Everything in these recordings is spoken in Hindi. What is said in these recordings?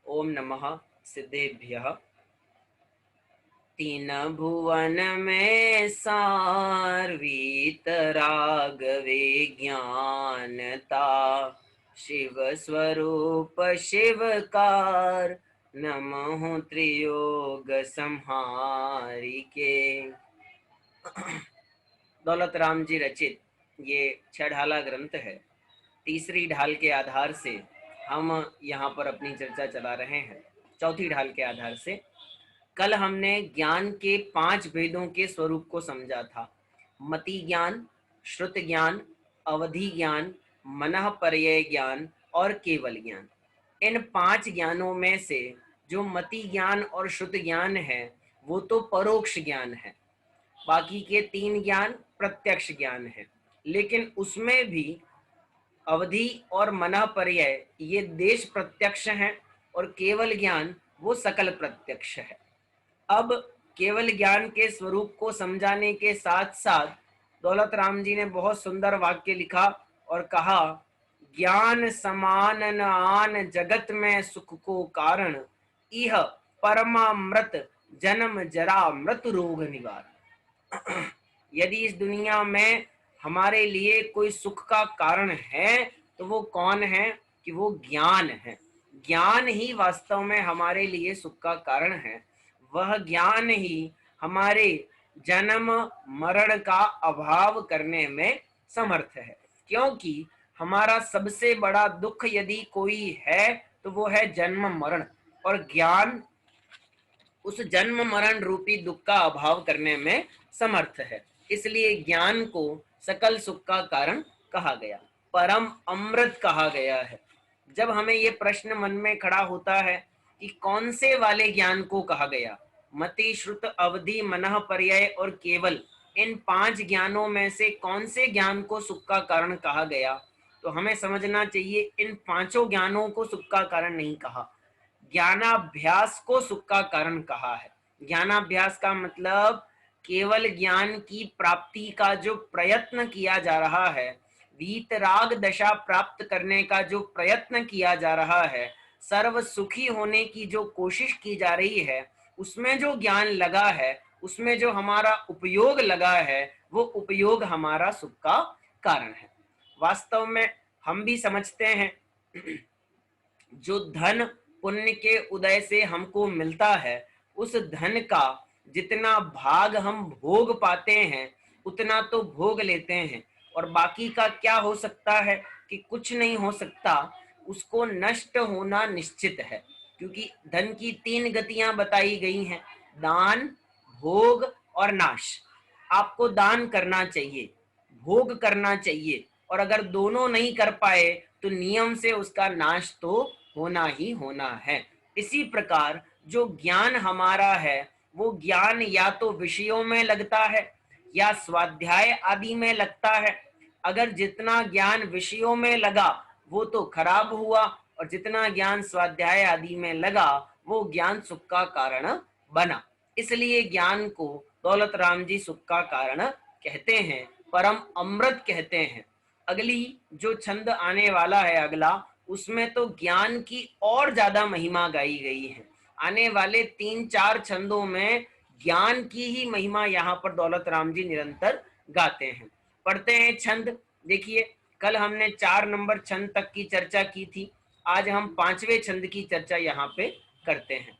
ओम नमः सिद्धेभ्यः। तीन भुवन में सार वीतरागवे ज्ञानता, शिव स्वरूप शिवकार, नमः त्रियोग संहारिके। दौलत राम जी रचित ये 6 ढाला ग्रंथ है। तीसरी ढाल के आधार से हम यहाँ पर अपनी चर्चा चला रहे हैं। चौथी ढाल के आधार से कल हमने ज्ञान के 5 भेदों के स्वरूप को समझा था। मति ज्ञान, श्रुत ज्ञान, अवधि ज्ञान, मनः पर्यय ज्ञान और केवल ज्ञान। इन 5 ज्ञानों में से जो मति ज्ञान और श्रुत ज्ञान है वो तो परोक्ष ज्ञान है। बाकी के 3 ज्ञान प्रत्यक्ष ज्ञान है। लेकिन उसमें भी अवधि और मनः पर्यय ये देश प्रत्यक्ष हैं और केवल ज्ञान वो सकल प्रत्यक्ष है। अब केवल ज्ञान के स्वरूप को समझाने के साथ साथ दौलत राम जी ने बहुत सुंदर वाक्य लिखा और कहा, ज्ञान समान न आन जगत में सुख को कारण, इह परमामृत जन्म जरा मृत्यु रोग निवारण। यदि इस दुनिया में हमारे लिए कोई सुख का कारण है तो वो कौन है कि वो ज्ञान है। ज्ञान ही वास्तव में हमारे लिए सुख का कारण है। वह ज्ञान ही हमारे जन्म मरण का अभाव करने में समर्थ है। क्योंकि हमारा सबसे बड़ा दुख यदि कोई है तो वो है जन्म मरण, और ज्ञान उस जन्म मरण रूपी दुख का अभाव करने में समर्थ है। इसलिए ज्ञान को सकल सुख का कारण कहा गया, परम अमृत कहा गया है। जब हमें ये प्रश्न मन में खड़ा होता है कि कौन से वाले ज्ञान को कहा गया, मति श्रुत अवधि मनः पर्यय और केवल, इन 5 ज्ञानों में से कौन से ज्ञान को सुख का कारण कहा गया, तो हमें समझना चाहिए इन 5 ज्ञानों को सुख का कारण नहीं कहा, ज्ञानाभ्यास को सुख का कारण कहा है। ज्ञानाभ्यास का मतलब केवल ज्ञान की प्राप्ति का जो प्रयत्न किया जा रहा है, वीतराग दशा प्राप्त करने का जो प्रयत्न किया जा रहा है, सर्व सुखी होने की जो कोशिश की जा रही है, उसमें जो ज्ञान लगा है, उसमें जो हमारा उपयोग लगा है, वो उपयोग हमारा सुख का कारण है। वास्तव में हम भी समझते हैं जो धन पुण्य के उदय से हमको मिलता है, उस धन का जितना भाग हम भोग पाते हैं उतना तो भोग लेते हैं, और बाकी का क्या हो सकता है कि कुछ नहीं हो सकता, उसको नष्ट होना निश्चित है। क्योंकि धन की 3 गतियां बताई गई हैं, दान, भोग और नाश। आपको दान करना चाहिए, भोग करना चाहिए, और अगर दोनों नहीं कर पाए तो नियम से उसका नाश तो होना ही होना है। इसी प्रकार जो ज्ञान हमारा है वो ज्ञान या तो विषयों में लगता है या स्वाध्याय आदि में लगता है। अगर जितना ज्ञान विषयों में लगा वो तो खराब हुआ, और जितना ज्ञान स्वाध्याय आदि में लगा वो ज्ञान सुख का कारण बना। इसलिए ज्ञान को दौलत राम जी सुख का कारण कहते हैं, परम अमृत कहते हैं। अगली जो छंद आने वाला है अगला, उसमें तो ज्ञान की और ज्यादा महिमा गाई गई है। आने वाले 3-4 छंदों में ज्ञान की ही महिमा यहाँ पर दौलत राम जी निरंतर गाते हैं। पढ़ते हैं छंद। देखिए, कल हमने 4 नंबर छंद तक की चर्चा की थी, आज हम 5वें छंद की चर्चा यहाँ पे करते हैं।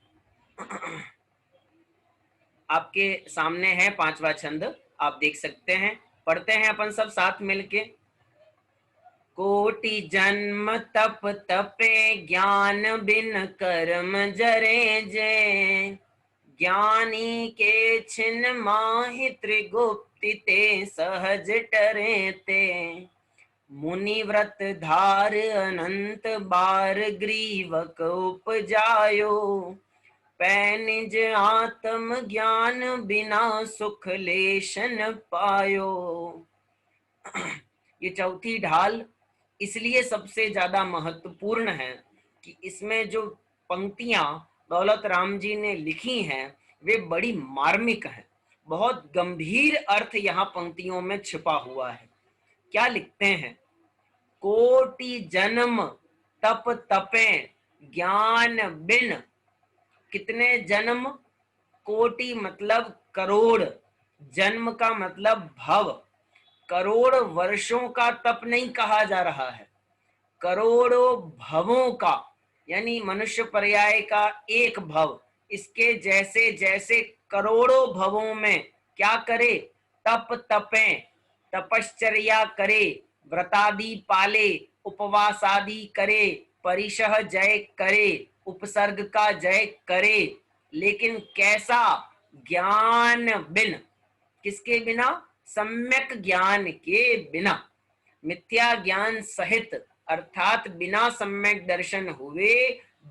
आपके सामने है 5वां छंद, आप देख सकते हैं। पढ़ते हैं अपन सब साथ मिलके। कोटि जन्म तप तपे ज्ञान बिन कर्म जरे जे, ज्ञानी के छिन माहि त्रिगुप्ति ते सहज टरे ते, मुनि व्रत धार अनंत बार ग्रीवक उपजायो, पै निज आत्म ज्ञान बिना सुख लेशन पायो। ये चौथी ढाल इसलिए सबसे ज्यादा महत्वपूर्ण है कि इसमें जो पंक्तियां दौलत राम जी ने लिखी हैं वे बड़ी मार्मिक हैं। बहुत गंभीर अर्थ यहाँ पंक्तियों में छिपा हुआ है। क्या लिखते हैं? कोटि जन्म तप तपे ज्ञान बिन कितने जन्म, कोटि मतलब करोड़, जन्म का मतलब भव, करोड़ वर्षों का तप नहीं कहा जा रहा है, करोड़ों भवों का, यानी मनुष्य पर्याय का एक भव, इसके जैसे जैसे करोड़ों भवों में क्या करे, तप तपे, तपश्चर्या करे, व्रतादि पाले, उपवास आदि करे, परिशह जय करे, उपसर्ग का जय करे, लेकिन कैसा, ज्ञान बिन, किसके बिना, सम्यक ज्ञान के बिना, मिथ्या ज्ञान सहित, अर्थात बिना सम्यक दर्शन हुए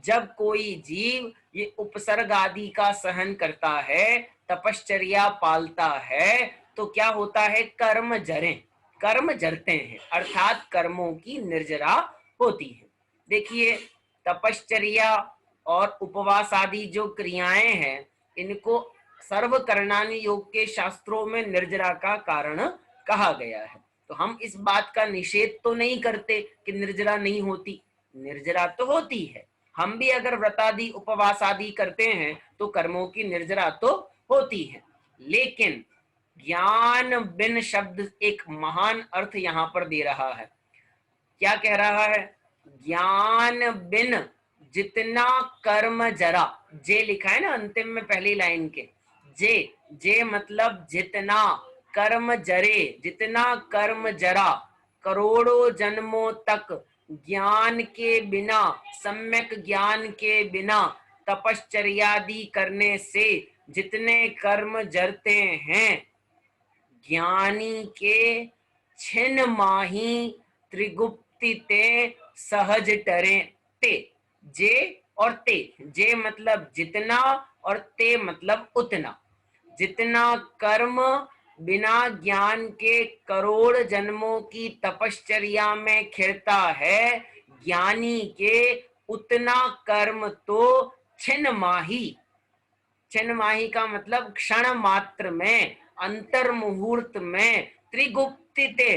जब कोई जीव ये उपसर्ग आदि का सहन करता है, तपश्चर्या पालता है, तो क्या होता है, कर्म जरे, कर्म जरते हैं, अर्थात कर्मों की निर्जरा होती है। देखिए, तपश्चर्या और उपवास आदि जो क्रियाएं हैं, इनको सर्व करणानि योग के शास्त्रों में निर्जरा का कारण कहा गया है। तो हम इस बात का निषेध तो नहीं करते कि निर्जरा नहीं होती, निर्जरा तो होती है। हम भी अगर व्रतादि उपवास आदि करते हैं तो कर्मों की निर्जरा तो होती है, लेकिन ज्ञान बिन शब्द एक महान अर्थ यहां पर दे रहा है। क्या कह रहा है, ज्ञान बिन जितना कर्म जरा, जे लिखा है ना अंतिम में पहली लाइन के, जे, जे मतलब जितना, कर्म जरे, जितना कर्म जरा, करोड़ों जन्मों तक ज्ञान के बिना, सम्यक ज्ञान के बिना, तपश्चर्यादि करने से जितने कर्म जरते हैं, ज्ञानी के छिन माही त्रिगुप्ति ते सहज टरे, ते, जे और ते, जे मतलब जितना और ते मतलब उतना, जितना कर्म बिना ज्ञान के करोड़ जन्मों की तपश्चर्या में खिरता है, ज्ञानी के उतना कर्म तो छिन माही, छिन माही का मतलब क्षण मात्र में, अंतर मुहूर्त में, त्रिगुप्तिते,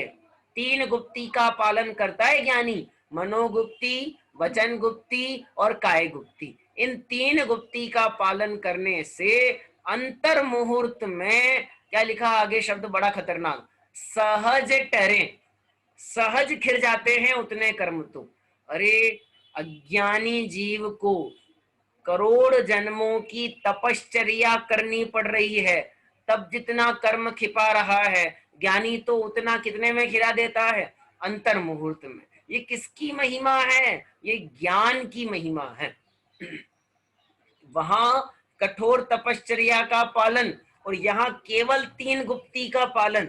तीन गुप्ती का पालन करता है ज्ञानी, मनोगुप्ती, वचन गुप्ती और काय गुप्ती, इन तीन गुप्ती का पालन करने से अंतर मुहूर्त में, क्या लिखा आगे शब्द बड़ा खतरनाक, सहज टरे, सहज खिर जाते हैं उतने कर्म तो। अरे, अज्ञानी जीव को करोड़ जन्मों की तपश्चर्या करनी पड़ रही है, तब जितना कर्म खिपा रहा है, ज्ञानी तो उतना कितने में खिला देता है, अंतर मुहूर्त में। ये किसकी महिमा है, ये ज्ञान की महिमा है। वहां कठोर तपश्चर्या का पालन और यहाँ केवल तीन गुप्ती का पालन,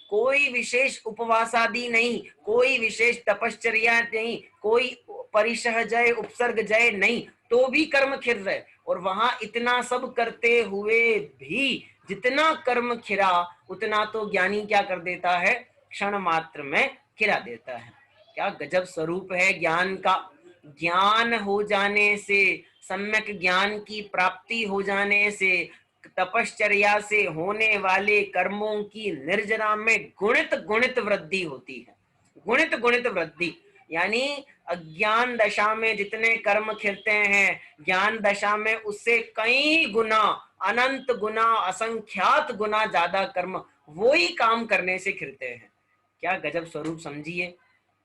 कोई विशेष उपवास आदि नहीं, कोई विशेष तपश्चर्या नहीं, कोई परिशह जय उपसर्ग जय नहीं, तो भी कर्म खिर रहे, और वहां इतना सब करते हुए भी जितना कर्म खिरा उतना तो ज्ञानी क्या कर देता है, क्षण मात्र में खिरा देता है। क्या गजब स्वरूप है ज्ञान का। ज्ञान हो जाने से, सम्यक ज्ञान की प्राप्ति हो जाने से, तपश्चर्या से होने वाले कर्मों की निर्जरा में गुणित गुणित वृद्धि होती है, गुणित गुणित वृद्धि, यानी अज्ञान दशा में जितने कर्म खिरते हैं, ज्ञान दशा में उससे कई गुना, अनंत गुना, असंख्यात गुना ज्यादा कर्म वो ही काम करने से खिरते हैं। क्या गजब स्वरूप समझिए।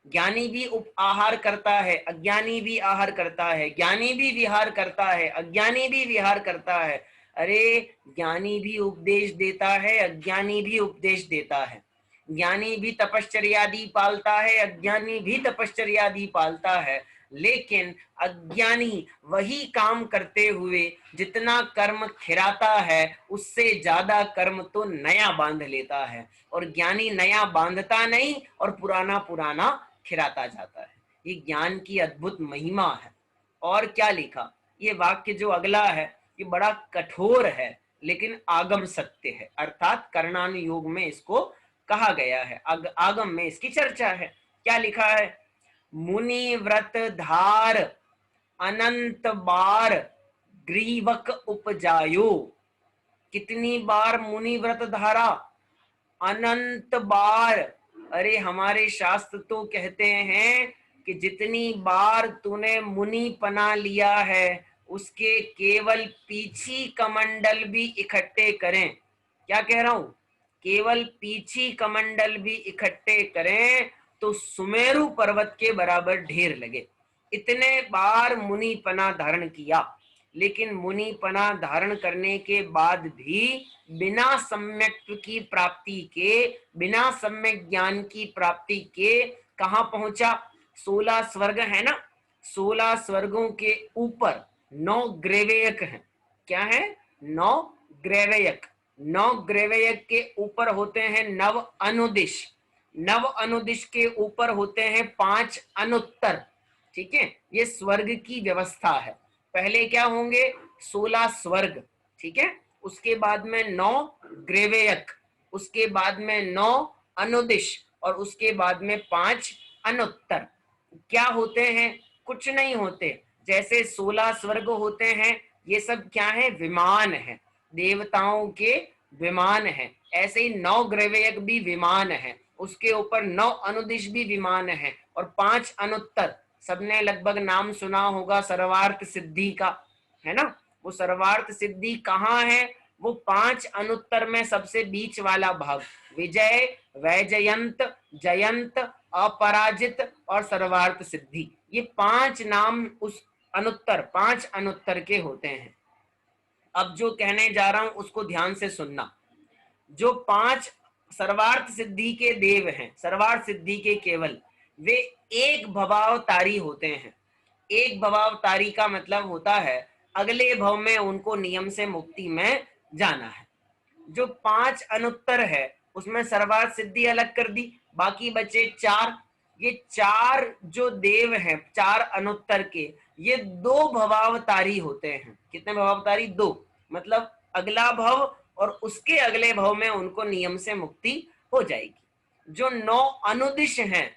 ज्ञानी भी उप आहार करता है, अज्ञानी भी आहार करता है, ज्ञानी भी विहार करता है, अज्ञानी भी विहार करता है। अरे, ज्ञानी भी उपदेश देता है, अज्ञानी भी उपदेश देता है, ज्ञानी भी तपश्चर्यादि पालता है, अज्ञानी भी तपश्चर्यादि पालता है, लेकिन अज्ञानी वही काम करते हुए जितना कर्म खिराता है उससे ज्यादा कर्म तो नया बांध लेता है, और ज्ञानी नया बांधता नहीं और पुराना पुराना खिराता जाता है। ये ज्ञान की अद्भुत महिमा है। और क्या लिखा, ये वाक्य जो अगला है ये बड़ा कठोर है लेकिन आगम सत्य है, अर्थात कर्णानुयोग में इसको कहा गया है, आगम में इसकी चर्चा है। क्या लिखा है, मुनि व्रत धार अनंत बार ग्रीवक उपजायो, कितनी बार मुनि व्रत धारा, अनंत बार। अरे, हमारे शास्त्र तो कहते हैं कि जितनी बार तूने मुनिपना लिया है उसके केवल पीछी कमंडल भी इकट्ठे करें। क्या कह रहा हूं? केवल पीछी कमंडल भी इकट्ठे करें तो सुमेरु पर्वत के बराबर ढेर लगे। इतने बार मुनिपना धारण किया, लेकिन मुनिपना धारण करने के बाद भी बिना सम्यक की प्राप्ति के, बिना सम्यक ज्ञान की प्राप्ति के कहां पहुंचा? 16 स्वर्ग है ना, 16 स्वर्गों के ऊपर 9 ग्रेवेयक हैं। क्या है? 9 ग्रेवेयक। 9 ग्रेवेयक के ऊपर होते हैं नव अनुदिश, नव अनुदिश के ऊपर होते हैं 5 अनुत्तर। ठीक है, ये स्वर्ग की व्यवस्था है। पहले क्या होंगे? 16 स्वर्ग, ठीक है, उसके बाद में 9 ग्रेवेयक, उसके बाद में 9 अनुदिश और उसके बाद में 5 अनुत्तर। क्या होते हैं? कुछ नहीं होते। जैसे 16 स्वर्ग होते हैं, ये सब क्या है? विमान है, देवताओं के विमान है। ऐसे ही 9 ग्रेवेयक भी विमान है, उसके ऊपर 9 अनुदिश भी विमान है और 5 अनुत्तर। सबने लगभग नाम सुना होगा सर्वार्थ सिद्धि का, है ना? वो सर्वार्थ सिद्धि कहाँ है? वो 5 अनुत्तर में सबसे बीच वाला भाग, विजय, वैजयंत, जयंत, अपराजित और सर्वार्थ सिद्धि, ये 5 नाम उस अनुत्तर, 5 अनुत्तर के होते हैं। अब जो कहने जा रहा हूं उसको ध्यान से सुनना। जो 5 सर्वार्थ सिद्धि के देव हैं, सर्वार्थ सिद्धि के केवल, वे एक भवावतारी होते हैं। एक भवावतारी का मतलब होता है अगले भव में उनको नियम से मुक्ति में जाना है। जो 5 अनुत्तर है उसमें सर्वार्थ सिद्धि अलग कर दी, बाकी बचे 4। ये 4 जो देव हैं 4 अनुत्तर के, ये 2 भवावतारी होते हैं। कितने भवावतारी? 2। मतलब अगला भव और उसके अगले भव में उनको नियम से मुक्ति हो जाएगी। जो 9 अनुदिश हैं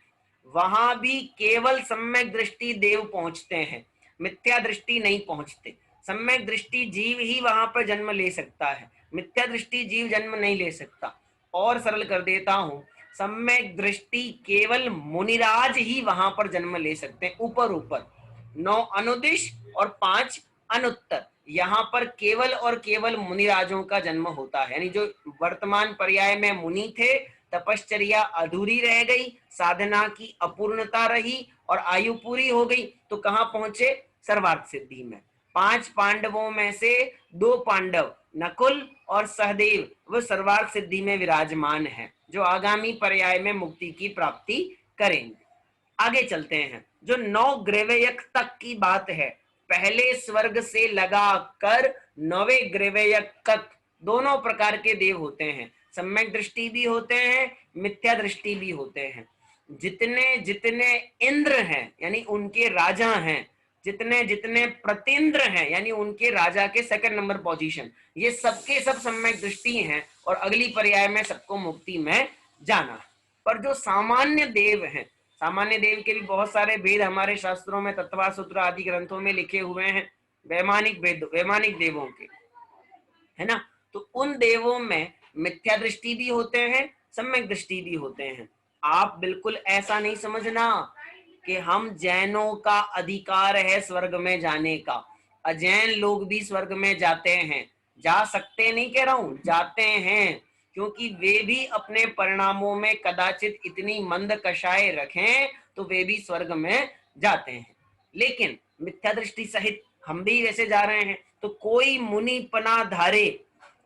वहां भी केवल सम्यक दृष्टि देव पहुंचते हैं, मिथ्या दृष्टि नहीं पहुंचते। सम्यक दृष्टि जीव ही वहां पर जन्म ले सकता है, मिथ्या दृष्टि जीव जन्म नहीं ले सकता। और सरल कर देता हूं, सम्यक दृष्टि केवल मुनिराज ही वहां पर जन्म ले सकते हैं। ऊपर ऊपर 9 अनुदिश और 5 अनुत्तर, यहाँ पर केवल और केवल मुनिराजों का जन्म होता है। यानी जो वर्तमान पर्याय में मुनि थे, तपश्चर्या अधूरी रह गई, साधना की अपूर्णता रही और आयु पूरी हो गई, तो कहां पहुंचे? सर्वार्थ सिद्धि में। 5 पांडवों में से 2 पांडव नकुल और सहदेव वो सर्वार्थ सिद्धि में विराजमान है, जो आगामी पर्याय में मुक्ति की प्राप्ति करेंगे। आगे चलते हैं। जो 9 ग्रेवेयक तक की बात है, पहले स्वर्ग से लगाकर 9वें ग्रेवेयक तक दोनों प्रकार के देव होते हैं। सम्यक दृष्टि भी होते हैं, मिथ्या दृष्टि भी होते हैं। जितने जितने इंद्र हैं यानी उनके राजा हैं, जितने जितने प्रतिन्द्र हैं यानी उनके राजा के सेकंड नंबर पोजीशन, ये सबके सब सम्यक दृष्टि हैं और अगली पर्याय में सबको मुक्ति में जाना है। पर जो सामान्य देव हैं, सामान्य देव के भी बहुत सारे भेद हमारे शास्त्रों में, तत्वा सूत्र आदि ग्रंथों में लिखे हुए हैं, वैमानिक भेद, वैमानिक देवों के, है ना? तो उन देवों में मिथ्या दृष्टि भी होते हैं, सम्यक दृष्टि भी होते हैं। आप बिल्कुल ऐसा नहीं समझना कि हम जैनों का अधिकार है स्वर्ग में जाने का। अजैन लोग भी स्वर्ग में जाते हैं, जा सकते नहीं कह रहा हूं, जाते हैं, क्योंकि वे भी अपने परिणामों में कदाचित इतनी मंद कषाय रखें तो वे भी स्वर्ग में जाते हैं। लेकिन मिथ्या दृष्टि सहित हम भी वैसे जा रहे हैं। तो कोई मुनिपना धारे,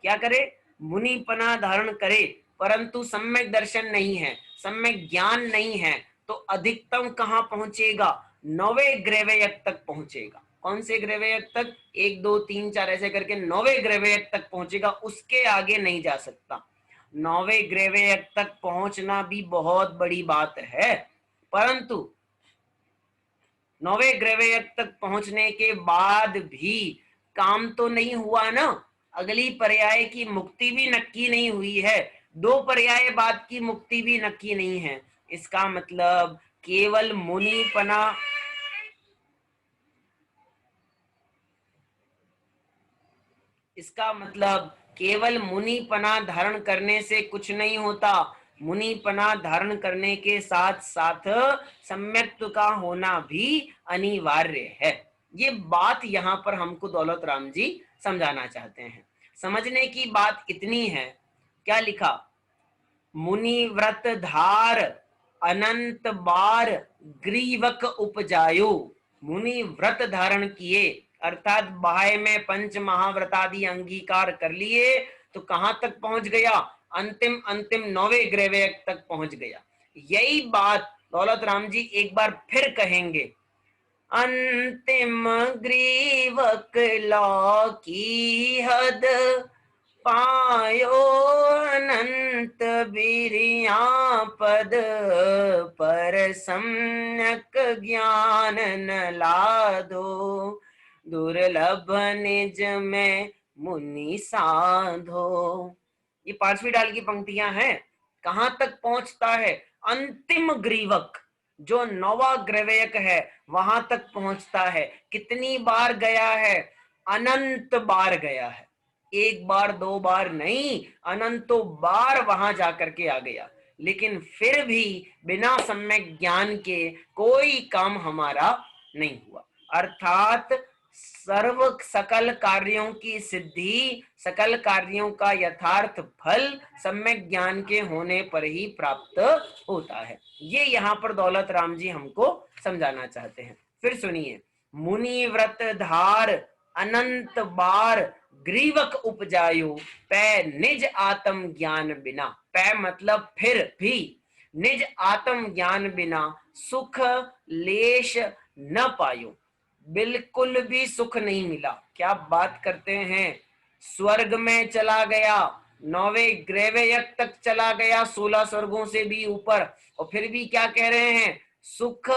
क्या करे? मुनिपना धारण करे, परंतु सम्यक दर्शन नहीं है, सम्यक ज्ञान नहीं है, तो अधिकतम कहां पहुंचेगा? 9वें ग्रेवेयक तक पहुंचेगा। कौन से ग्रेवेयक तक? 1 2 3 4 ऐसे करके 9वें ग्रेवेयक तक पहुंचेगा, उसके आगे नहीं जा सकता। 9वें ग्रेवेयक तक पहुंचना भी बहुत बड़ी बात है, परंतु 9वें ग्रेवेयक तक पहुंचने के बाद भी काम तो नहीं हुआ ना। अगली पर्याय की मुक्ति भी नक्की नहीं हुई है, 2 पर्याय बाद की मुक्ति भी नक्की नहीं है। इसका मतलब केवल मुनिपना, इसका मतलब केवल मुनिपना धारण करने से कुछ नहीं होता। मुनिपना धारण करने के साथ साथ सम्यक्त्व का होना भी अनिवार्य है। ये बात यहाँ पर हमको दौलत राम जी समझाना चाहते हैं। समझने की बात इतनी है, क्या लिखा, मुनि व्रत धार अनंत बार ग्रीवक उपजायो। मुनि व्रत धारण किए अर्थात बाह्य में पंच महाव्रतादि अंगीकार कर लिए तो कहां तक पहुंच गया, अंतिम अंतिम 9वें ग्रैवयक तक पहुंच गया। यही बात दौलत राम जी एक बार फिर कहेंगे, अंतिम ग्रीवक लौ की हद पायो अनंत बिरिया पद पर सम्यक ज्ञान न लादो दुर्लभ निज में मुनि साधो। ये 5वीं डाल की पंक्तियां हैं। कहां तक पहुंचता है, अंतिम ग्रीवक जो 9वां ग्रैवयक है वहां तक पहुंचता है। कितनी बार गया है, अनंत बार गया है, एक बार दो बार नहीं, अनंतों बार वहां जाकर के आ गया। लेकिन फिर भी बिना सम्यक ज्ञान के कोई काम हमारा नहीं हुआ। अर्थात सर्व सकल कार्यों की सिद्धि, सकल कार्यों का यथार्थ फल सम्यक ज्ञान के होने पर ही प्राप्त होता है। ये यहाँ पर दौलत राम जी हमको समझाना चाहते हैं। फिर सुनिए, मुनि व्रत धार अनंत बार ग्रीवक उपजायो पै निज आत्म ज्ञान बिना। पै मतलब फिर भी, निज आत्म ज्ञान बिना सुख लेश न पायो। बिल्कुल भी सुख नहीं मिला। क्या बात करते हैं, स्वर्ग में चला गया, 9वें ग्रैवयक तक चला गया, 16 स्वर्गों से भी ऊपर, और फिर भी क्या कह रहे हैं, सुख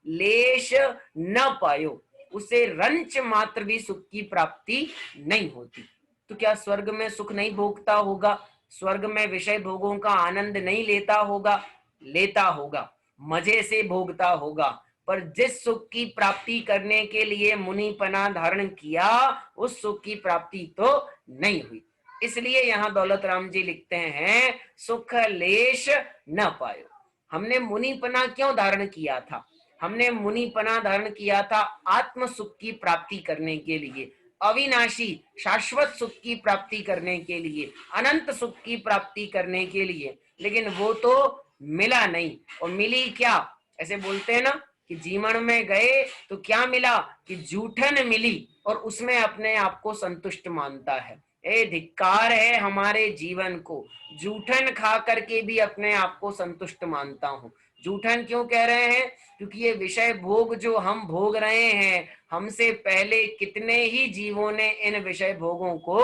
लेश न पायो, उसे रंच मात्र भी सुख की प्राप्ति नहीं होती। तो क्या स्वर्ग में सुख नहीं भोगता होगा, स्वर्ग में विषय भोगों का आनंद नहीं लेता होगा? लेता होगा, मजे से भोगता होगा, पर जिस सुख की प्राप्ति करने के लिए मुनिपना धारण किया उस सुख की प्राप्ति तो नहीं हुई। इसलिए यहाँ दौलत राम जी लिखते हैं, सुख लेश न पायो। हमने मुनिपना क्यों धारण किया था? हमने मुनिपना धारण किया था आत्म सुख की प्राप्ति करने के लिए, अविनाशी शाश्वत सुख की प्राप्ति करने के लिए, अनंत सुख की प्राप्ति करने के लिए। लेकिन वो तो मिला नहीं। और मिली क्या, ऐसे बोलते हैं ना कि जीवन में गए तो क्या मिला, कि जूठन मिली और उसमें अपने आप को संतुष्ट मानता है। ए धिक्कार है हमारे जीवन को, जूठन खा करके भी अपने आप को संतुष्ट मानता हूँ। जूठन क्यों कह रहे हैं? क्योंकि ये विषय भोग जो हम भोग रहे हैं, हमसे पहले कितने ही जीवों ने इन विषय भोगों को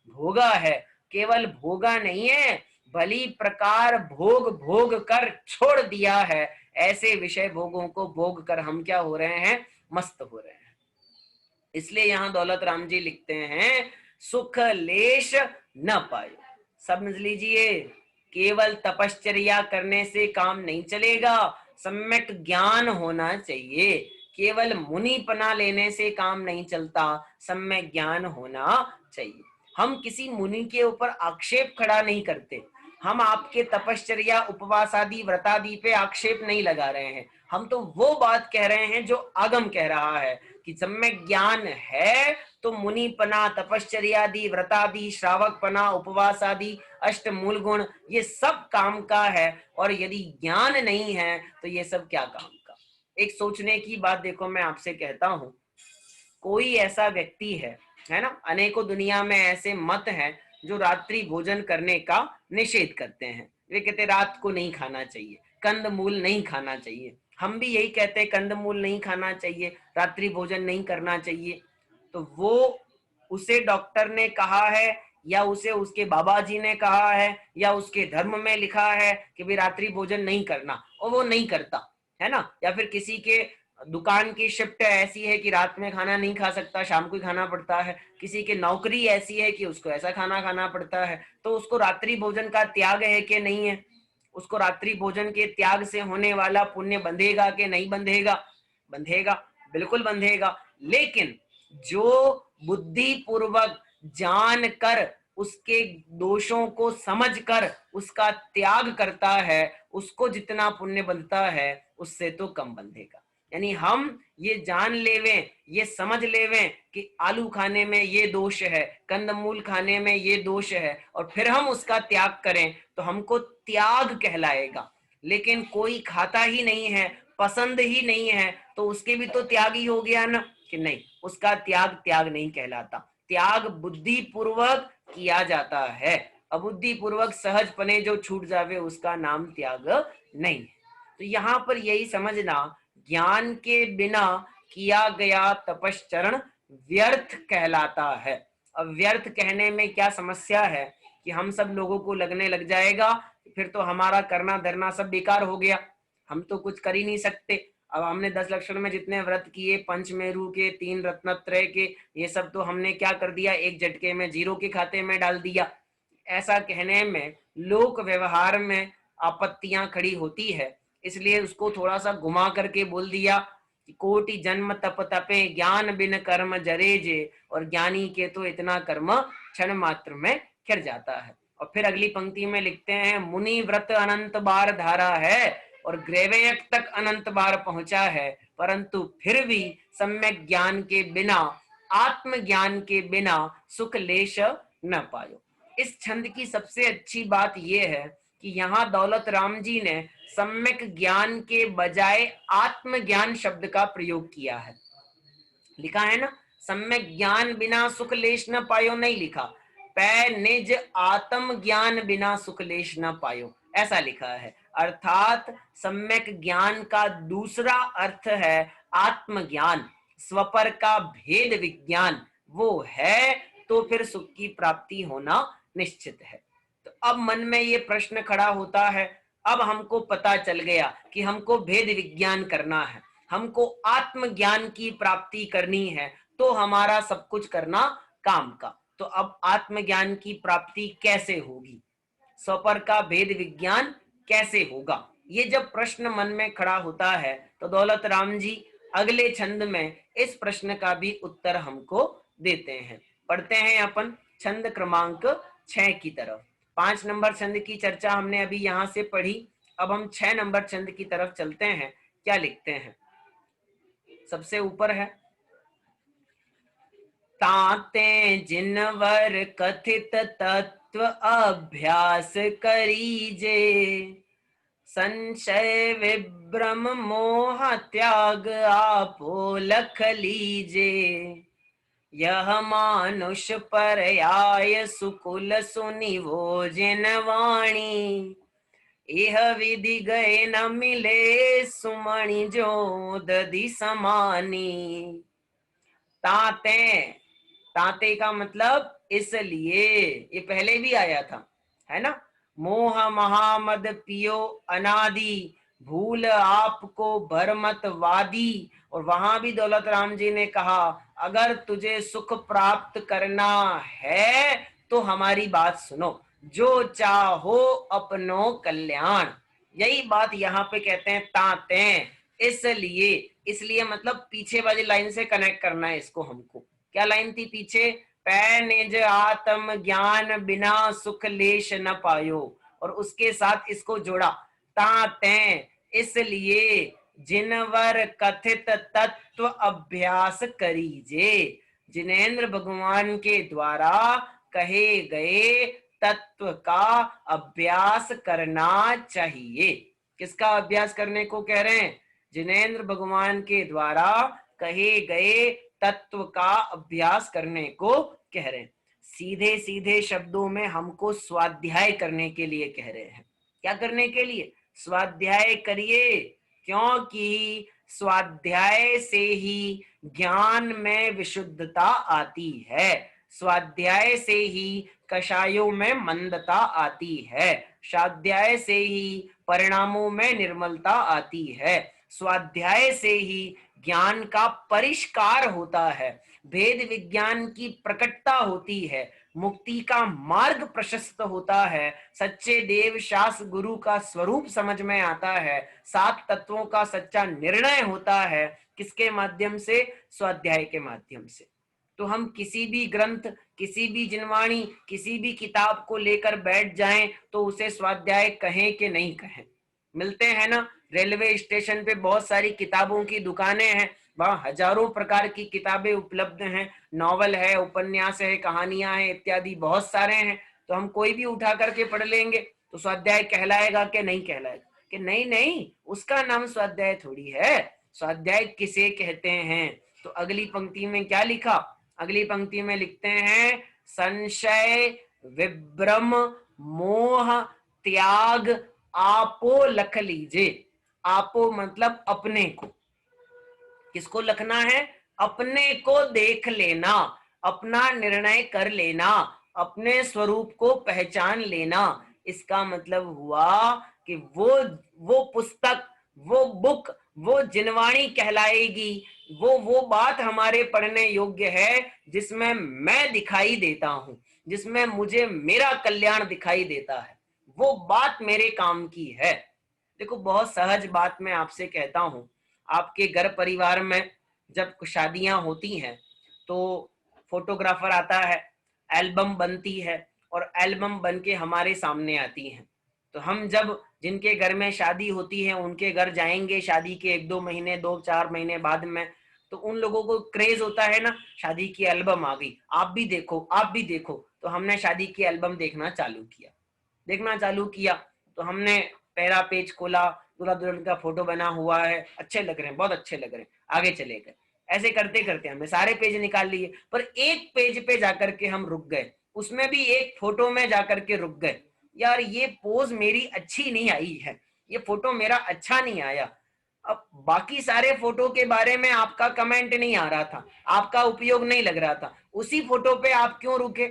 भोगा है। केवल भोगा नहीं है, भली प्रकार भोग भोग कर छोड़ दिया है। ऐसे विषय भोगों को भोग कर हम क्या हो रहे हैं, मस्त हो रहे हैं। इसलिए यहाँ दौलत राम जी लिखते हैं, सुख लेश न पायो। समझ लीजिए, केवल तपश्चर्या करने से काम नहीं चलेगा, सम्यक ज्ञान होना चाहिए। केवल मुनिपना लेने से काम नहीं चलता, सम्यक ज्ञान होना चाहिए। हम किसी मुनि के ऊपर आक्षेप खड़ा नहीं करते, हम आपके तपश्चर्या उपवास आदि व्रतादि पे आक्षेप नहीं लगा रहे हैं। हम तो वो बात कह रहे हैं जो आगम कह रहा है कि सम्यक ज्ञान है तो मुनिपना, तपश्चर्यादि, व्रतादि, श्रावकपना, उपवास आदि, अष्ट मूल गुण, ये सब काम का है। और यदि ज्ञान नहीं है तो ये सब क्या काम का। एक सोचने की बात देखो, मैं आपसे कहता हूं, कोई ऐसा व्यक्ति है ना, अनेकों दुनिया में ऐसे मत हैं जो रात्रि भोजन करने का निषेध करते हैं। वे कहते रात को नहीं खाना चाहिए, कंद मूल नहीं खाना चाहिए। हम भी यही कहते हैं, कंद मूल नहीं खाना चाहिए, रात्रि भोजन नहीं करना चाहिए। तो वो, उसे डॉक्टर ने कहा है या उसे उसके बाबा जी ने कहा है या उसके धर्म में लिखा है कि भी रात्रि भोजन नहीं करना, और वो नहीं करता है ना। या फिर किसी के दुकान की शिफ्ट ऐसी है कि रात में खाना नहीं खा सकता, शाम को ही खाना पड़ता है। किसी की नौकरी ऐसी है कि उसको ऐसा खाना खाना पड़ता है, तो उसको रात्रि भोजन का त्याग है कि नहीं है? उसको रात्रि भोजन के त्याग से होने वाला पुण्य बंधेगा कि नहीं बंधेगा? बंधेगा, बिल्कुल बंधेगा। लेकिन जो बुद्धि पूर्वक जान कर उसके दोषों को समझकर उसका त्याग करता है, उसको जितना पुण्य बंधता है उससे तो कम बंधेगा। यानी हम ये जान लेवें, ये समझ लेवें कि आलू खाने में ये दोष है, कंदमूल खाने में ये दोष है, और फिर हम उसका त्याग करें तो हमको त्याग कहलाएगा। लेकिन कोई खाता ही नहीं है, पसंद ही नहीं है, तो उसके भी तो त्याग ही हो गया ना, कि नहीं, उसका त्याग त्याग नहीं कहलाता। त्याग बुद्धि पूर्वक किया जाता है, अबुद्धि पूर्वक सहज पने जो छूट जावे उसका नाम त्याग नहीं है। तो यहाँ पर यही समझना, ज्ञान के बिना किया गया तपश्चरण व्यर्थ कहलाता है। अब व्यर्थ कहने में क्या समस्या है कि हम सब लोगों को लगने लग जाएगा फिर तो हमारा करना धरना सब बेकार हो गया, हम तो कुछ कर ही नहीं सकते। अब हमने 10 लक्षण में जितने व्रत किए, पंचमेरु के, 3 रत्नत्रय के, ये सब तो हमने क्या कर दिया, एक झटके में जीरो के खाते में डाल दिया। ऐसा कहने में लोक व्यवहार में आपत्तियां खड़ी होती है, इसलिए उसको थोड़ा सा घुमा करके बोल दिया कि कोटि जन्म तप तपे ज्ञान बिन कर्म जरे जे, और ज्ञानी के तो इतना कर्म क्षण मात्र में खिर जाता है। और फिर अगली पंक्ति में लिखते हैं, मुनि व्रत अनंत बार धारा है और ग्रेवयक तक अनंत बार पहुंचा है, परंतु फिर भी सम्यक ज्ञान के बिना, आत्मज्ञान के बिना सुख लेश न पायो। इस छंद की सबसे अच्छी बात यह है कि यहाँ दौलत राम जी ने सम्यक ज्ञान के बजाय आत्मज्ञान शब्द का प्रयोग किया है। लिखा है ना, सम्यक ज्ञान बिना सुख लेश न पायो नहीं लिखा, पै निज आत्म ज्ञान बिना सुख लेश न पायो, ऐसा लिखा है। अर्थात सम्यक ज्ञान का दूसरा अर्थ है आत्मज्ञान, स्वपर का भेद विज्ञान, वो है तो फिर सुख की प्राप्ति होना निश्चित है। तो अब मन में ये प्रश्न खड़ा होता है, अब हमको पता चल गया कि हमको भेद विज्ञान करना है, हमको आत्मज्ञान की प्राप्ति करनी है, तो हमारा सब कुछ करना काम का। तो अब आत्मज्ञान की प्राप्ति कैसे होगी, स्वपर का भेद विज्ञान कैसे होगा, ये जब प्रश्न मन में खड़ा होता है तो दौलत राम जी अगले छंद में इस प्रश्न का भी उत्तर हमको देते हैं। पढ़ते हैं अपन छंद क्रमांक 6 की तरफ। 5 नंबर छंद की चर्चा हमने अभी यहां से पढ़ी, अब हम 6 नंबर छंद की तरफ चलते हैं। क्या लिखते हैं, सबसे ऊपर है, ताते जिनवर कथित तत्व अभ्यास करीजे, संशय विभ्रम मोह त्याग आपो लख लीजे, यह मानुष पर्याय सुकुल सुनि वो जिन वाणी, यह विधि गए न मिले सुमणि जो दधि समानी। ताते, ताते का मतलब इसलिए, ये पहले भी आया था, है ना, मोह महामद पियो अनादि, भूल आपको भरमत वादी। और वहां भी दौलत राम जी ने कहा, अगर तुझे सुख प्राप्त करना है तो हमारी बात सुनो, जो चाहो अपनो कल्याण। यही बात यहाँ पे कहते हैं ताते, इसलिए, इसलिए मतलब पीछे वाली लाइन से कनेक्ट करना है इसको हमको। क्या लाइन थी पीछे, पै निज आत्म ज्ञान बिना सुख लेश न पायो, और उसके साथ इसको जोड़ा, ताते इसलिए जिनवर कथित तत्व अभ्यास करीजे, जिनेन्द्र भगवान के द्वारा कहे गए तत्व का अभ्यास करना चाहिए। किसका अभ्यास करने को कह रहे हैं, जिनेन्द्र भगवान के द्वारा कहे गए तत्व का अभ्यास करने को कह रहे हैं। सीधे सीधे शब्दों में हमको स्वाध्याय करने के लिए कह रहे हैं। क्या करने के लिए, स्वाध्याय करिए, क्योंकि स्वाध्याय से ही ज्ञान में विशुद्धता आती है, स्वाध्याय से ही कषायों में मंदता आती है, स्वाध्याय से ही परिणामों में निर्मलता आती है, स्वाध्याय से ही ज्ञान का परिष्कार होता है, भेद विज्ञान की प्रकटता होती है, मुक्ति का मार्ग प्रशस्त होता है, सच्चे देव शास्त्र गुरु का स्वरूप समझ में आता है, 7 तत्वों का सच्चा निर्णय होता है। किसके माध्यम से, स्वाध्याय के माध्यम से। तो हम किसी भी ग्रंथ, किसी भी जिनवाणी, किसी भी किताब को लेकर बैठ जाएं तो उसे स्वाध्याय कहें कि नहीं कहें। मिलते हैं ना, रेलवे स्टेशन पे बहुत सारी किताबों की दुकानें हैं, वहाँ हजारों प्रकार की किताबें उपलब्ध हैं, नॉवल है, उपन्यास है, कहानियां हैं, इत्यादि बहुत सारे हैं। तो हम कोई भी उठा करके पढ़ लेंगे तो स्वाध्याय कहलाएगा कि नहीं कहलाएगा? कि नहीं नहीं, उसका नाम स्वाध्याय थोड़ी है। स्वाध्याय किसे कहते हैं? तो अगली पंक्ति में क्या लिखा? अगली पंक्ति में लिखते हैं संशय विभ्रम मोह त्याग आपो लख लीजिए। आपो मतलब अपने को। किसको लखना है? अपने को देख लेना, अपना निर्णय कर लेना, अपने स्वरूप को पहचान लेना। इसका मतलब हुआ कि वो पुस्तक, वो बुक, वो जिनवाणी कहलाएगी, वो बात हमारे पढ़ने योग्य है जिसमें मैं दिखाई देता हूं, जिसमें मुझे मेरा कल्याण दिखाई देता है, वो बात मेरे काम की है। देखो, बहुत सहज बात मैं आपसे कहता हूं, आपके घर परिवार में जब शादियां होती हैं तो फोटोग्राफर आता है, एल्बम बनती है और एल्बम बन के हमारे सामने आती है। तो हम जब जिनके घर में शादी होती है उनके घर जाएंगे शादी के 1-2 महीने, 2-4 महीने बाद में, तो उन लोगों को क्रेज होता है ना, शादी की एल्बम आ गई, आप भी देखो, आप भी देखो। तो हमने शादी की एल्बम देखना चालू किया। तो हमने पहला पेज खोला, दूल्हा दुल्हन का फोटो बना हुआ है, अच्छे लग रहे हैं, बहुत अच्छे लग रहे हैं, आगे चले गए। ऐसे करते करते हमने सारे पेज निकाल लिए, पर एक पेज पे जाकर के हम रुक गए, उसमें भी एक फोटो में जाकर के रुक गए। यार ये पोज मेरी अच्छी नहीं आई है, ये फोटो मेरा अच्छा नहीं आया। अब बाकी सारे फोटो के बारे में आपका कमेंट नहीं आ रहा था, आपका उपयोग नहीं लग रहा था, उसी फोटो पे आप क्यों रुके?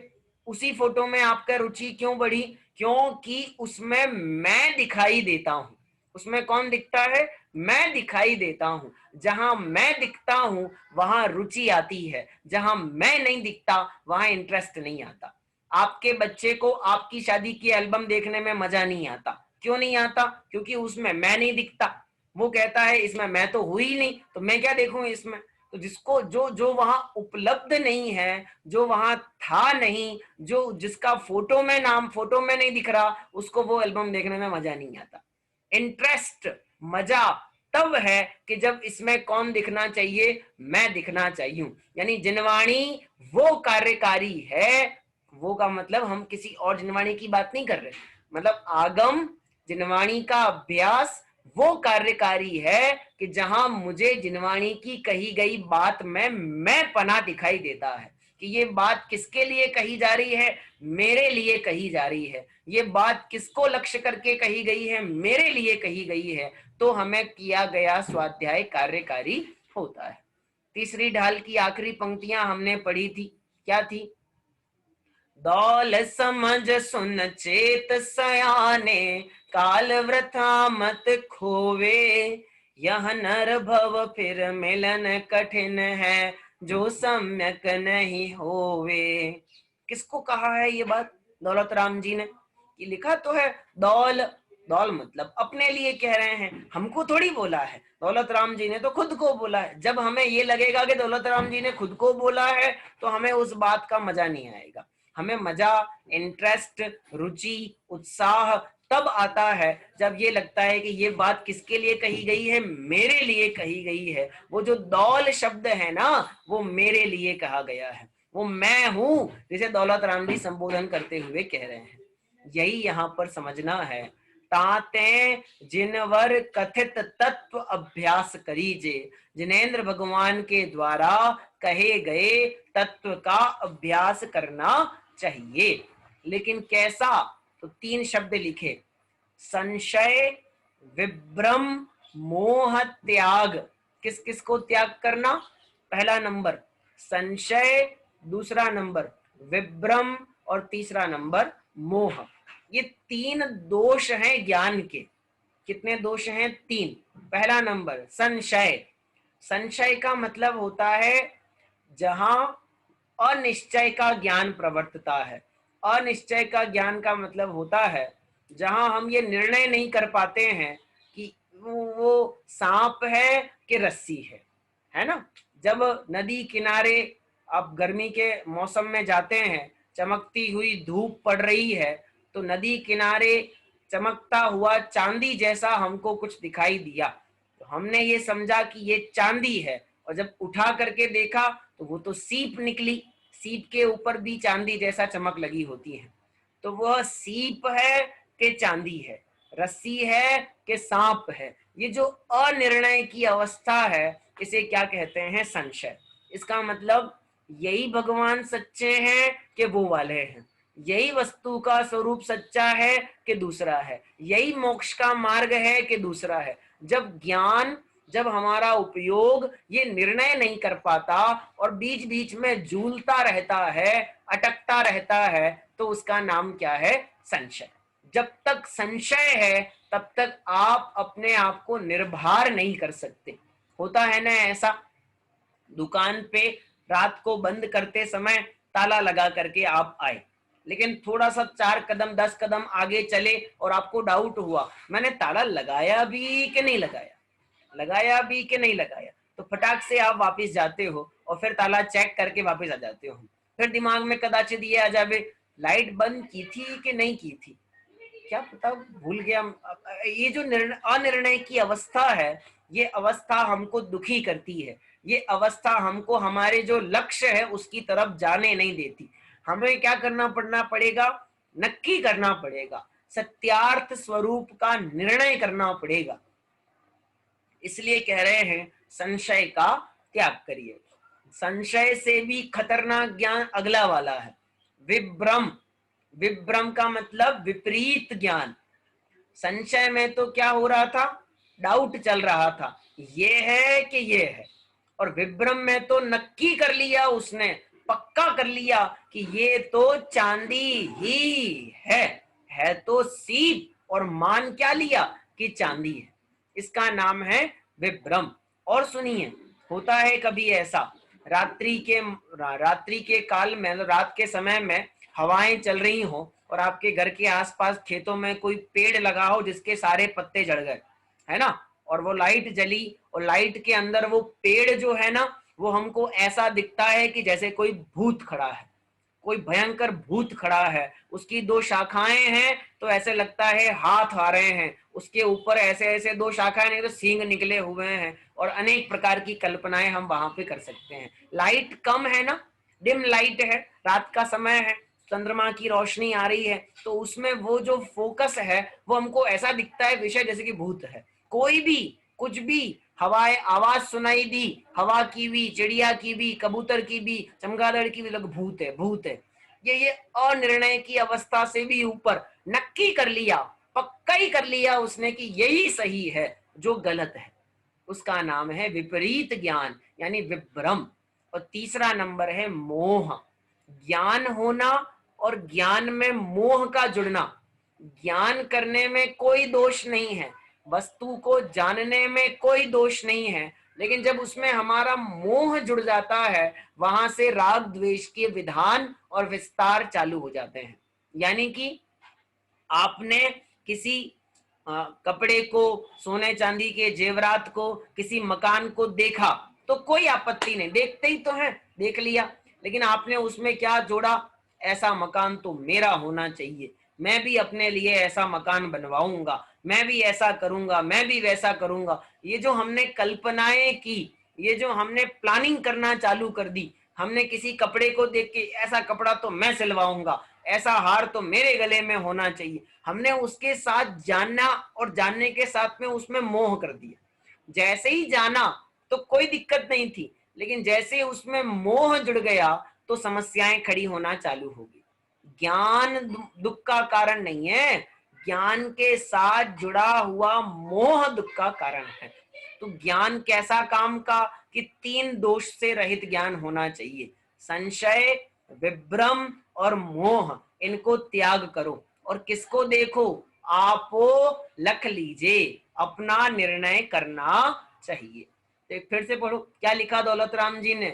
उसी फोटो में आपका रुचि क्यों बढ़ी? क्योंकि उसमें मैं दिखाई देता हूं। उसमें कौन दिखता है? मैं दिखाई देता हूं। जहां मैं दिखता हूं वहां रुचि आती है, जहां मैं नहीं दिखता वहां इंटरेस्ट नहीं आता। आपके बच्चे को आपकी शादी की एल्बम देखने में मजा नहीं आता। क्यों नहीं आता? क्योंकि उसमें मैं नहीं दिखता। वो कहता है इसमें मैं तो हुई ही नहीं, तो मैं क्या देखूं इसमें? तो जिसको जो जो वहां उपलब्ध नहीं है, जो वहां था नहीं, जो जिसका फोटो में नाम फोटो में नहीं दिख रहा, उसको वो एल्बम देखने में मजा नहीं आता। इंटरेस्ट, मजा तब है कि जब इसमें कौन दिखना चाहिए? मैं दिखना चाहिए। यानी जिनवाणी वो कार्यकारी है, वो का मतलब हम किसी और जिनवाणी की बात नहीं कर रहे, मतलब आगम जिनवाणी का अभ्यास वो कार्यकारी है कि जहां मुझे जिनवाणी की कही गई बात में मैं पना दिखाई देता है कि ये बात किसके लिए कही जा रही है? मेरे लिए कही जा रही है। ये बात किसको लक्ष्य करके कही गई है? मेरे लिए कही गई है। तो हमें किया गया स्वाध्याय कार्यकारी होता है। तीसरी ढाल की आखिरी पंक्तियां हमने पढ़ी थी, क्या थी? दौल समझ सुन चेत सयाने, काल वृथा मत खोवे, यह नर भव फिर मिलन कठिन है, जो सम्यक नहीं होवे। किसको कहा है ये बात? दौलत राम जी ने। ये लिखा तो है दौल, दौल मतलब अपने लिए कह रहे हैं, हमको थोड़ी बोला है। दौलत राम जी ने तो खुद को बोला है। जब हमें ये लगेगा कि दौलत राम जी ने खुद को बोला है तो हमें उस बात का मजा नहीं आएगा। हमें मजा, इंटरेस्ट, रुचि, उत्साह तब आता है जब ये लगता है कि ये बात किसके लिए कही गई है? मेरे लिए कही गई है। वो जो दौल शब्द है ना, वो मेरे लिए कहा गया है, वो मैं हूं, जिसे दौलत राम जी संबोधन करते हुए कह रहे हैं। यही यहां पर समझना है। ताते जिनवर कथित तत्व अभ्यास करीजे, जिनेन्द्र भगवान के द्वारा कहे गए तत्व का अभ्यास करना चाहिए। लेकिन कैसा? तो 3 शब्द लिखे, संशय विभ्रम मोह त्याग। किस किस को त्याग करना? पहला नंबर संशय, दूसरा नंबर विभ्रम और तीसरा नंबर मोह। ये 3 दोष हैं ज्ञान के। कितने दोष हैं? 3। पहला नंबर संशय। संशय का मतलब होता है जहां अनिश्चय का ज्ञान प्रवर्तता है। अनिश्चय का ज्ञान का मतलब होता है जहां हम ये निर्णय नहीं कर पाते हैं कि वो सांप है कि रस्सी है ना? जब नदी किनारे आप गर्मी के मौसम में जाते हैं, चमकती हुई धूप पड़ रही है, तो नदी किनारे चमकता हुआ चांदी जैसा हमको कुछ दिखाई दिया, तो हमने ये समझा कि ये चांदी है, और जब उठा करके देखा तो वो तो सीप निकली। सीप के ऊपर भी चांदी जैसा चमक लगी होती है। तो वह सीप है कि चांदी है, रस्सी है कि सांप है, ये जो अनिर्णय की अवस्था है इसे क्या कहते हैं? संशय। इसका मतलब यही भगवान सच्चे हैं कि वो वाले हैं, यही वस्तु का स्वरूप सच्चा है कि दूसरा है, यही मोक्ष का मार्ग है कि दूसरा है। जब ज्ञान, जब हमारा उपयोग ये निर्णय नहीं कर पाता और बीच बीच में झूलता रहता है, अटकता रहता है, तो उसका नाम क्या है? संशय। जब तक संशय है तब तक आप अपने आप को निर्भर नहीं कर सकते। होता है ना ऐसा, दुकान पे रात को बंद करते समय ताला लगा करके आप आए, लेकिन थोड़ा सा 4 कदम 10 कदम आगे चले और आपको डाउट हुआ मैंने ताला लगाया भी कि नहीं लगाया, लगाया भी कि नहीं लगाया, तो फटाक से आप वापस जाते हो और फिर ताला चेक करके वापस आ जाते हो। फिर दिमाग में कदाचित ये आ जावे लाइट बंद की थी कि नहीं की थी, क्या पता भूल गया। ये जो अनिर्णय की अवस्था है, ये अवस्था हमको दुखी करती है, ये अवस्था हमको हमारे जो लक्ष्य है उसकी तरफ जाने नहीं देती। हमें क्या करना पड़ेगा? नक्की करना पड़ेगा, सत्यार्थ स्वरूप का निर्णय करना पड़ेगा। इसलिए कह रहे हैं संशय का त्याग करिए। संशय से भी खतरनाक ज्ञान अगला वाला है, विभ्रम। विभ्रम का मतलब विपरीत ज्ञान। संशय में तो क्या हो रहा था? डाउट चल रहा था, ये है कि ये है। और विभ्रम में तो नक्की कर लिया उसने, पक्का कर लिया कि ये तो चांदी ही है तो सीप, और मान क्या लिया कि चांदी है। इसका नाम है विभ्रम। और सुनिए, होता है कभी ऐसा, रात्रि के काल में, रात के समय में हवाएं चल रही हो और आपके घर के आसपास खेतों में कोई पेड़ लगा हो जिसके सारे पत्ते झड़ गए, है ना, और वो लाइट जली और लाइट के अंदर वो पेड़ जो है ना, वो हमको ऐसा दिखता है कि जैसे कोई भूत खड़ा है, कोई भयंकर भूत खड़ा है। उसकी 2 शाखाएं हैं तो ऐसे लगता है हाथ आ रहे हैं, उसके ऊपर ऐसे ऐसे 2 शाखाएं नहीं तो सींग निकले हुए हैं, और अनेक प्रकार की कल्पनाएं हम वहां पे कर सकते हैं। लाइट कम है ना, डिम लाइट है, रात का समय है, चंद्रमा की रोशनी आ रही है, तो उसमें वो जो फोकस है वो हमको ऐसा दिखता है विषय जैसे कि भूत है। कोई भी कुछ भी हवाएं आवाज सुनाई दी, हवा की भी, चिड़िया की भी, कबूतर की भी, चमगादड़ की भी, लग भूत है भूत है। ये अनिर्णय की अवस्था से भी ऊपर नक्की कर लिया, पक्का ही कर लिया उसने कि यही सही है, जो गलत है उसका नाम है विपरीत ज्ञान, यानी विभ्रम। और तीसरा नंबर है मोह। ज्ञान होना और ज्ञान में मोह का जुड़ना। ज्ञान करने में कोई दोष नहीं है, वस्तु को जानने में कोई दोष नहीं है, लेकिन जब उसमें हमारा मोह जुड़ जाता है, वहां से राग द्वेष के विधान और विस्तार चालू हो जाते हैं। यानी कि आपने किसी कपड़े को, सोने चांदी के जेवरात को, किसी मकान को देखा तो कोई आपत्ति नहीं, देखते ही तो है, देख लिया, लेकिन आपने उसमें क्या जोड़ा? ऐसा मकान तो मेरा होना चाहिए, मैं भी अपने लिए ऐसा मकान बनवाऊंगा, मैं भी ऐसा करूंगा, मैं भी वैसा करूंगा। ये जो हमने कल्पनाएं की, ये जो हमने प्लानिंग करना चालू कर दी, हमने किसी कपड़े को देख के ऐसा कपड़ा तो मैं सिलवाऊंगा, ऐसा हार तो मेरे गले में होना चाहिए, हमने उसके साथ जानना और जानने के साथ में उसमें मोह कर दिया। जैसे ही जाना तो कोई दिक्कत नहीं थी, लेकिन जैसे उसमें मोह जुड़ गया तो समस्याएं खड़ी होना चालू होगी। ज्ञान दुख का कारण नहीं है, ज्ञान के साथ जुड़ा हुआ मोह दुख का कारण है। तो ज्ञान कैसा काम का? कि 3 दोष से रहित ज्ञान होना चाहिए, संशय, विभ्रम और मोह। इनको त्याग करो और किसको देखो? आपो लख लीजिए, अपना निर्णय करना चाहिए। तो फिर से पढ़ो क्या लिखा दौलत राम जी ने।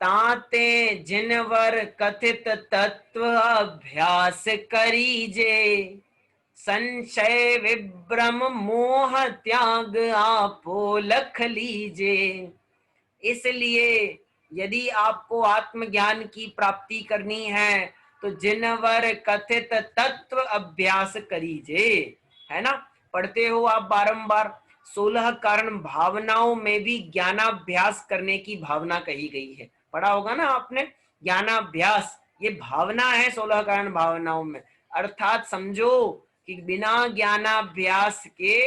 ताते जिनवर कथित तत्व अभ्यास करीजे, संशय विभ्रम मोह त्याग आपो लख लीजे। इसलिए यदि आपको आत्मज्ञान की प्राप्ति करनी है तो जिनवर कथित तत्व अभ्यास करीजे, है ना। पढ़ते हो आप बारंबार, 16 कारण भावनाओं में भी ज्ञानाभ्यास करने की भावना कही गई है। पढ़ा होगा ना आपने, ज्ञानाभ्यास ये भावना है 16 कारण भावनाओं में। अर्थात समझो कि बिना ज्ञानाभ्यास के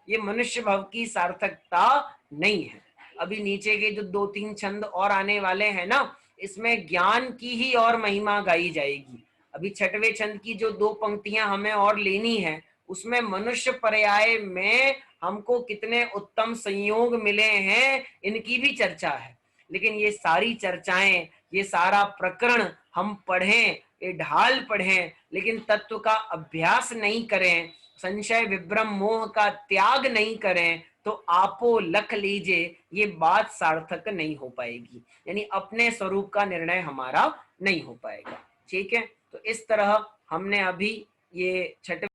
ये मनुष्य भव की सार्थकता नहीं है। अभी नीचे के जो 2-3 छंद और आने वाले हैं ना, इसमें ज्ञान की ही और महिमा गाई जाएगी। अभी 6वें छंद की जो 2 पंक्तियां हमें और लेनी है, उसमें मनुष्य पर्याय में हमको कितने उत्तम संयोग मिले हैं इनकी भी चर्चा है। लेकिन ये सारी चर्चाएं, ये सारा प्रकरण हम पढ़ें, ये ढाल पढ़ें, लेकिन तत्व का अभ्यास नहीं करें, संशय विभ्रम मोह का त्याग नहीं करें, तो आपो लख लीजिए ये बात सार्थक नहीं हो पाएगी, यानी अपने स्वरूप का निर्णय हमारा नहीं हो पाएगा। ठीक है, तो इस तरह हमने अभी ये 6